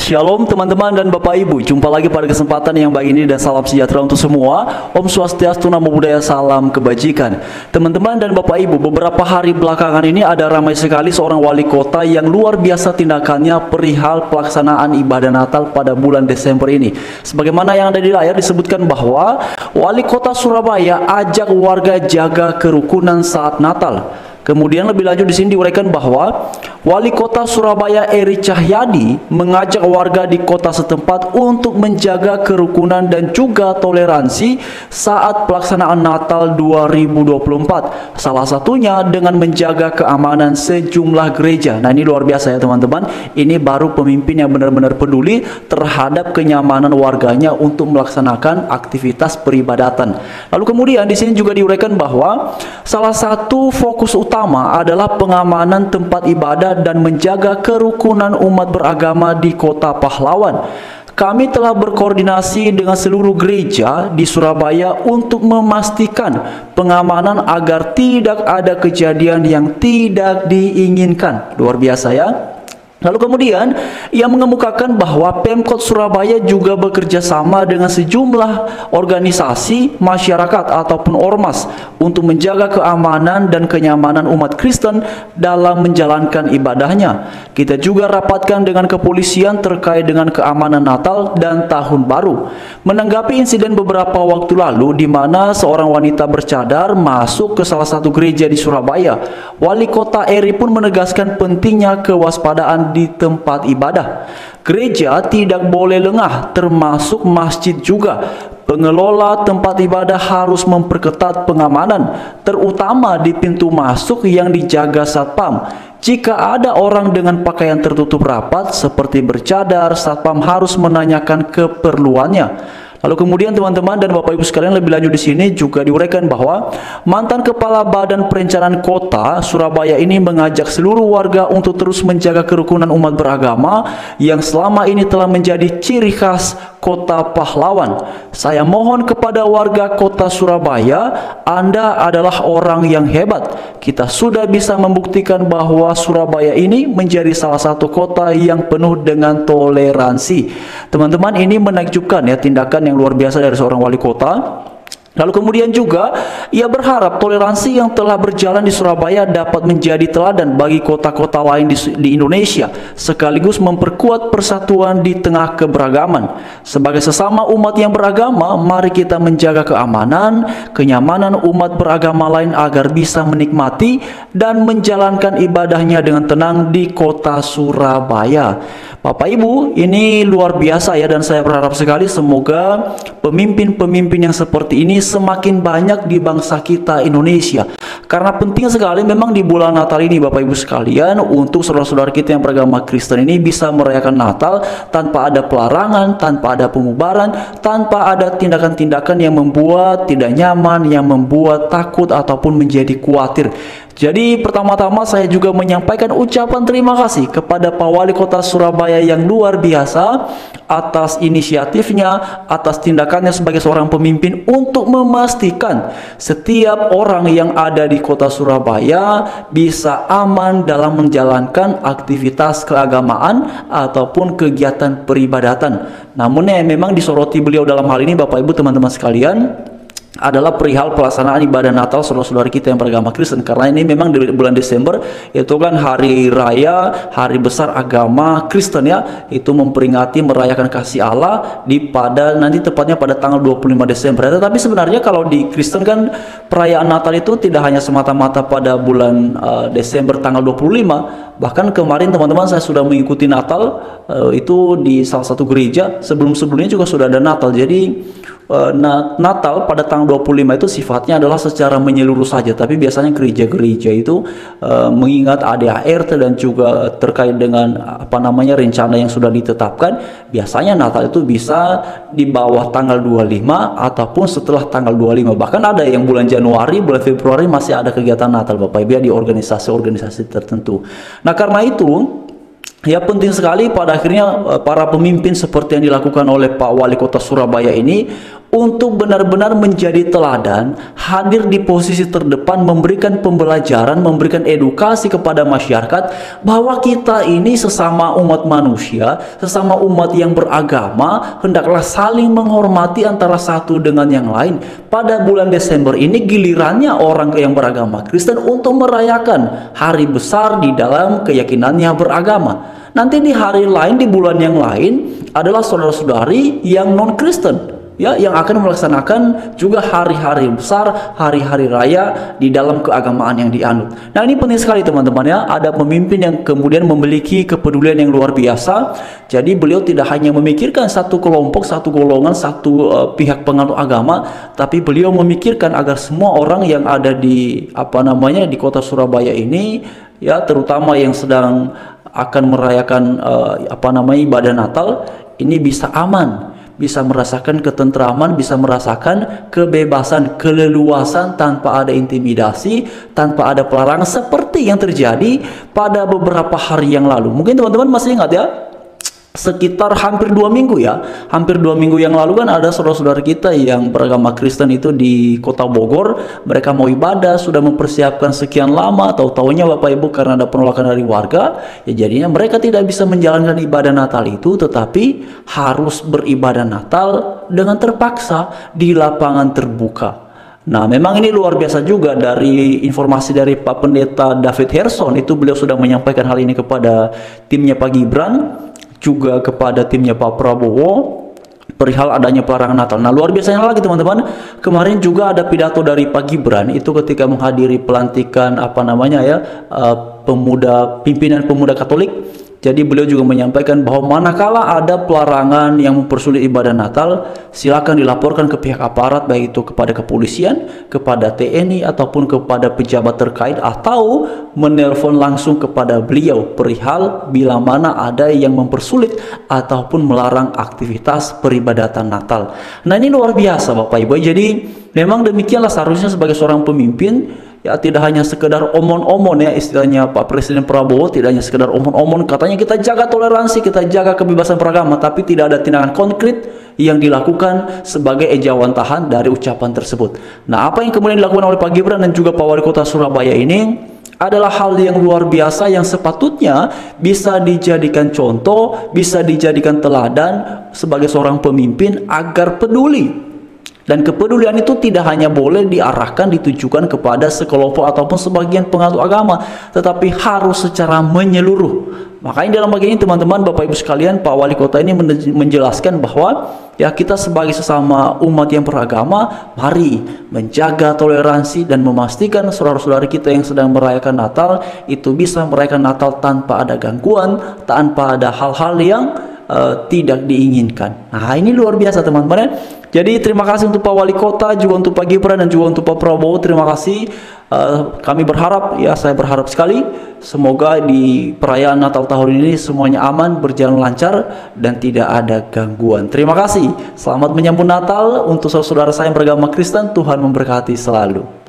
Shalom teman-teman dan Bapak Ibu, jumpa lagi pada kesempatan yang baik ini dan salam sejahtera untuk semua. Om Swastiastu, Namo Buddhaya, salam kebajikan. Teman-teman dan Bapak Ibu, beberapa hari belakangan ini ada ramai sekali seorang wali kota yang luar biasa tindakannya perihal pelaksanaan ibadah Natal pada bulan Desember ini. Sebagaimana yang ada di layar disebutkan bahwa wali kota Surabaya ajak warga jaga kerukunan saat Natal. Kemudian lebih lanjut di sini diuraikan bahwa Wali Kota Surabaya Eri Cahyadi mengajak warga di kota setempat untuk menjaga kerukunan dan juga toleransi saat pelaksanaan Natal 2024. Salah satunya dengan menjaga keamanan sejumlah gereja. Nah, ini luar biasa ya teman-teman. Ini baru pemimpin yang benar-benar peduli terhadap kenyamanan warganya untuk melaksanakan aktivitas peribadatan. Lalu kemudian di sini juga diuraikan bahwa salah satu fokus utama adalah pengamanan tempat ibadah dan menjaga kerukunan umat beragama di Kota Pahlawan. Kami telah berkoordinasi dengan seluruh gereja di Surabaya untuk memastikan pengamanan agar tidak ada kejadian yang tidak diinginkan. Luar biasa ya. Lalu kemudian ia mengemukakan bahwa Pemkot Surabaya juga bekerja sama dengan sejumlah organisasi masyarakat ataupun ormas untuk menjaga keamanan dan kenyamanan umat Kristen dalam menjalankan ibadahnya. Kita juga rapatkan dengan kepolisian terkait dengan keamanan Natal dan Tahun Baru. Menanggapi insiden beberapa waktu lalu di mana seorang wanita bercadar masuk ke salah satu gereja di Surabaya, Wali Kota Eri pun menegaskan pentingnya kewaspadaan di tempat ibadah. Gereja tidak boleh lengah, termasuk masjid juga. Pengelola tempat ibadah harus memperketat pengamanan, terutama di pintu masuk yang dijaga satpam. Jika ada orang dengan pakaian tertutup rapat seperti bercadar, satpam harus menanyakan keperluannya. Lalu kemudian teman-teman dan Bapak Ibu sekalian, lebih lanjut di sini juga diuraikan bahwa mantan Kepala Badan Perencanaan Kota Surabaya ini mengajak seluruh warga untuk terus menjaga kerukunan umat beragama yang selama ini telah menjadi ciri khas Kota Pahlawan. Saya mohon kepada warga Kota Surabaya, Anda adalah orang yang hebat. Kita sudah bisa membuktikan bahwa Surabaya ini menjadi salah satu kota yang penuh dengan toleransi. Teman-teman, ini menakjubkan ya tindakan yang luar biasa dari seorang wali kota. Lalu kemudian juga ia berharap toleransi yang telah berjalan di Surabaya dapat menjadi teladan bagi kota-kota lain di Indonesia, sekaligus memperkuat persatuan di tengah keberagaman. Sebagai sesama umat yang beragama, mari kita menjaga keamanan, kenyamanan umat beragama lain agar bisa menikmati dan menjalankan ibadahnya dengan tenang di kota Surabaya. Bapak Ibu, ini luar biasa ya, dan saya berharap sekali semoga pemimpin-pemimpin yang seperti ini semakin banyak di bangsa kita Indonesia. Karena penting sekali memang di bulan Natal ini Bapak Ibu sekalian, untuk saudara-saudara kita yang beragama Kristen ini bisa merayakan Natal tanpa ada pelarangan, tanpa ada pemubaran, tanpa ada tindakan-tindakan yang membuat tidak nyaman, yang membuat takut ataupun menjadi khawatir. Jadi pertama-tama saya juga menyampaikan ucapan terima kasih kepada Pak Wali Kota Surabaya yang luar biasa atas inisiatifnya, atas tindakannya sebagai seorang pemimpin untuk memastikan setiap orang yang ada di Kota Surabaya bisa aman dalam menjalankan aktivitas keagamaan ataupun kegiatan peribadatan. Namun yang memang disoroti beliau dalam hal ini Bapak Ibu teman-teman sekalian adalah perihal pelaksanaan ibadah Natal saudara-saudara kita yang beragama Kristen, karena ini memang di bulan Desember itu kan hari raya, hari besar agama Kristen ya, itu memperingati merayakan kasih Allah pada nanti tepatnya pada tanggal 25 Desember. Tetapi sebenarnya kalau di Kristen kan perayaan Natal itu tidak hanya semata-mata pada bulan Desember tanggal 25. Bahkan kemarin teman-teman saya sudah mengikuti Natal itu di salah satu gereja. Sebelum-sebelumnya juga sudah ada Natal. Jadi Natal pada tanggal 25 itu sifatnya adalah secara menyeluruh saja, tapi biasanya gereja-gereja itu mengingat ADART dan juga terkait dengan rencana yang sudah ditetapkan, biasanya Natal itu bisa di bawah tanggal 25 ataupun setelah tanggal 25. Bahkan ada yang bulan Januari, bulan Februari masih ada kegiatan Natal Bapak Ibu di organisasi-organisasi tertentu. Nah, karena itu ya penting sekali pada akhirnya para pemimpin seperti yang dilakukan oleh Pak Wali Kota Surabaya ini untuk benar-benar menjadi teladan, hadir di posisi terdepan, memberikan pembelajaran, memberikan edukasi kepada masyarakat bahwa kita ini sesama umat manusia, sesama umat yang beragama, hendaklah saling menghormati antara satu dengan yang lain. Pada bulan Desember ini gilirannya orang yang beragama Kristen untuk merayakan hari besar di dalam keyakinannya beragama. Nanti di hari lain, di bulan yang lain adalah saudara-saudari yang non-Kristen, ya, yang akan melaksanakan juga hari-hari besar, hari-hari raya di dalam keagamaan yang dianut. Nah, ini penting sekali teman-teman ya, ada pemimpin yang kemudian memiliki kepedulian yang luar biasa. Jadi beliau tidak hanya memikirkan satu kelompok, satu golongan, satu pihak penganut agama, tapi beliau memikirkan agar semua orang yang ada di di kota Surabaya ini, ya, terutama yang sedang akan merayakan ibadah Natal ini bisa aman, bisa merasakan ketentraman, bisa merasakan kebebasan, keleluasan tanpa ada intimidasi, tanpa ada pelarangan seperti yang terjadi pada beberapa hari yang lalu. Mungkin teman-teman masih ingat ya, sekitar hampir 2 minggu ya, hampir 2 minggu yang lalu kan ada saudara-saudara kita yang beragama Kristen itu di kota Bogor. Mereka mau ibadah, sudah mempersiapkan sekian lama, tahu-taunya Bapak Ibu karena ada penolakan dari warga, ya jadinya mereka tidak bisa menjalankan ibadah Natal itu, tetapi harus beribadah Natal dengan terpaksa di lapangan terbuka. Nah, memang ini luar biasa juga. Dari informasi dari Pak Pendeta David Herson, itu beliau sudah menyampaikan hal ini kepada timnya Pak Gibran, juga kepada timnya Pak Prabowo perihal adanya pelarangan Natal. Nah, luar biasanya lagi teman-teman, kemarin juga ada pidato dari Pak Gibran itu ketika menghadiri pelantikan pimpinan pemuda Katolik. Jadi beliau juga menyampaikan bahwa manakala ada pelarangan yang mempersulit ibadah Natal, silakan dilaporkan ke pihak aparat, baik itu kepada kepolisian, kepada TNI, ataupun kepada pejabat terkait, atau menelpon langsung kepada beliau perihal bila mana ada yang mempersulit ataupun melarang aktivitas peribadatan Natal. Nah, ini luar biasa Bapak Ibu. Jadi memang demikianlah seharusnya sebagai seorang pemimpin, ya, tidak hanya sekedar omon-omon ya, istilahnya Pak Presiden Prabowo, tidak hanya sekedar omon-omon, katanya kita jaga toleransi, kita jaga kebebasan beragama, tapi tidak ada tindakan konkret yang dilakukan sebagai ejawantahan dari ucapan tersebut. Nah, apa yang kemudian dilakukan oleh Pak Gibran dan juga Pak Wali Kota Surabaya ini adalah hal yang luar biasa yang sepatutnya bisa dijadikan contoh, bisa dijadikan teladan sebagai seorang pemimpin agar peduli. Dan kepedulian itu tidak hanya boleh diarahkan, ditujukan kepada sekelompok ataupun sebagian penganut agama, tetapi harus secara menyeluruh. Makanya dalam bagian ini teman-teman, Bapak Ibu sekalian, Pak Wali Kota ini menjelaskan bahwa ya, kita sebagai sesama umat yang beragama, mari menjaga toleransi dan memastikan saudara-saudari kita yang sedang merayakan Natal itu bisa merayakan Natal tanpa ada gangguan, tanpa ada hal-hal yang tidak diinginkan. Nah, ini luar biasa teman-teman. Jadi terima kasih untuk Pak Wali Kota, juga untuk Pak Gibran, dan juga untuk Pak Prabowo. Terima kasih. Kami berharap, ya, saya berharap sekali semoga di perayaan Natal tahun ini semuanya aman, berjalan lancar, dan tidak ada gangguan. Terima kasih. Selamat menyambut Natal untuk saudara-saudara saya yang beragama Kristen. Tuhan memberkati selalu.